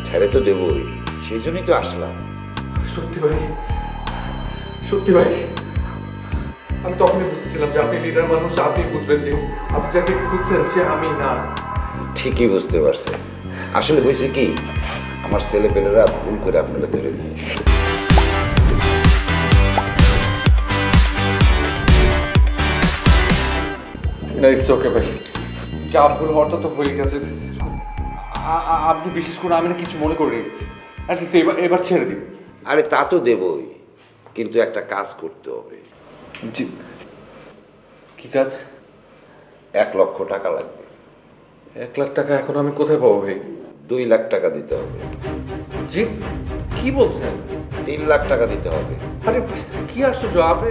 ছেড়ে তো দেবই, সেই জন্যই তো আসলাম। সত্যি ভাই, সত্যি ভাই, আমি তখনই বুঝতেছিলাম যে আপনি লিডার মানুষ, আপনি বুঝবেন যে আপনি যাকে খুঁজছেন সে আমি না। ঠিকই বুঝতে পারছে। আসলে হয়েছে কি, আমার ছেলেপেলেরা ভুল করে আপনারা ধরে নিয়েছে। না, ইটস ওকে ভাই, যা ভুল হওয়ার তো হয়ে গেছে। আপনি বিশেষ করে আমি না কিছু মনে করি, অ্যাটলিস্ট এবার ছেড়ে দিন। আরে তা তো দেবই, কিন্তু একটা কাজ করতে হবে। জি, কি কাজ? 1 লক্ষ টাকা লাগবে। 1 লাখ টাকা এখন আমি কোথায় পাবো ভাই? 2 লাখ টাকা দিতে হবে। জি, কি বলছেন? 3 লাখ টাকা দিতে হবে। আরে কি আশ্চর্য, আপনি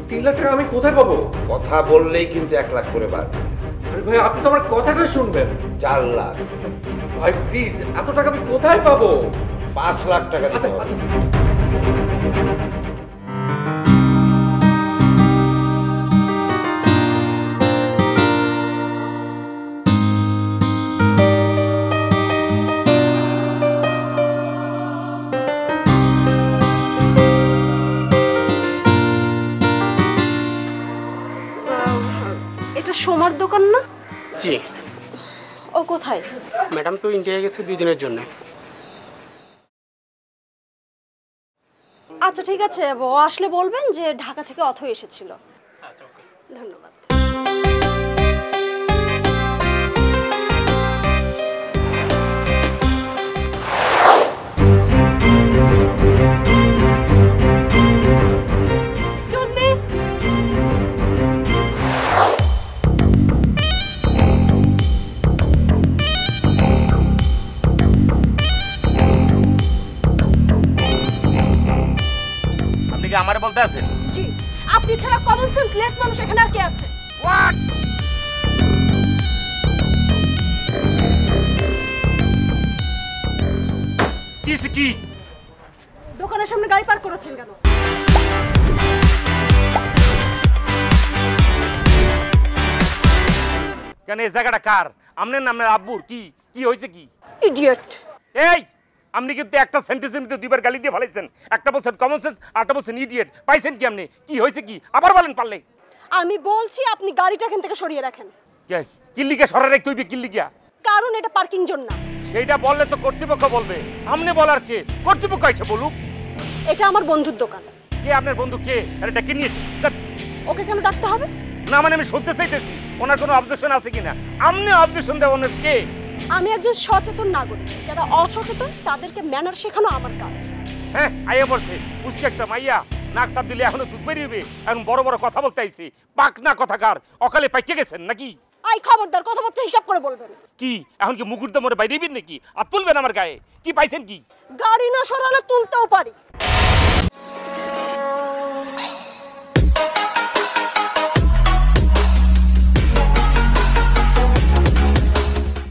3 লাখ টাকা আমি কোথায় পাবো? কথা বললেই কিন্তু 1 লাখ করে বাড়বে। আরে ভাই, আপনি তো আমার কথাটা শুনবেন। 4 লাখ। ভাই প্লিজ, এত টাকা আমি কোথায় পাবো? 5 লাখ টাকা দিতে হবে। এটা সোমার দোকান না? জি। ও কোথায়? ম্যাডাম তো ইন্ডিয়ায় গেছে 2 দিনের জন্য। আচ্ছা ঠিক আছে, ও আসলে বলবেন যে ঢাকা থেকে অথৈ এসেছিল। আচ্ছা, ওকে, ধন্যবাদ। Excuse me. আপনি কি আমারে বলতে আছেন? জি, আপনি ছাড়া কমন সেন্স লেস মানুষ এখানে আর কে আছে? হোয়াট? কি দোকানের সামনে গাড়ি পার্ক করেছেন কেন? কেন এই জায়গাটা কার? আমনের নামে আব্বুর? কি হয়েছে কি? ইডিয়েট। এই আপনি কিন্তু একটা সেন্টেন্সের মধ্যে 2বার গালি দিয়ে ফেলাইছেন। একটা বছর কমন সেন্স, আরেকটা বছর ইডিয়েট। পাইছেন কি আপনি? কি হয়েছে কি? আবার বলেন পারলে। আমি বলছি আপনি গাড়িটা এখান থেকে সরিয়ে রাখেন। কিল্লিকে সরা রেখ, তুই কিল্লিগিয়া? কারণ এটা পার্কিং জোন না। সেইটা বললে তো কর্তৃপক্ষ বলবে। আমনে বলার কে? কর্তৃপক্ষ এসে বলুক। এটা আমার বন্ধুর দোকান। কে আপনার বন্ধু? কে? আরে ডেকে নিয়েছে। ওকে কেন ডাকতে হবে? না মানে আমি শুনতে চাইতেছি ওনার কোনো অবজেকশন আছে কিনা। আপনি অবজেকশন দেন ওনার কে? আমি একজন সচেতন নাগরিক, যারা অসচেতন তাদেরকে ম্যানার শেখানো আমার কাজ। হ্যাঁ, আইয়া পড়ছে উস্কে একটা মাইয়া, নাক চাপ দিলে এখনো দুধ বেরিয়ে। এখন বড় বড় কথা বলতে আইছি। পাক না কথাকার, অকালে পাইকে গেছেন নাকি? আই খবরদার, কথাবার্তা হিসাব করে বলবেন। কি এখন কি মুকুরদা মরে বাইরে দিবেন নাকি? আর তুলবেন আমার গায়ে? কি পাইছেন কি? গাড়ি না সরালে তুলতেও পারি।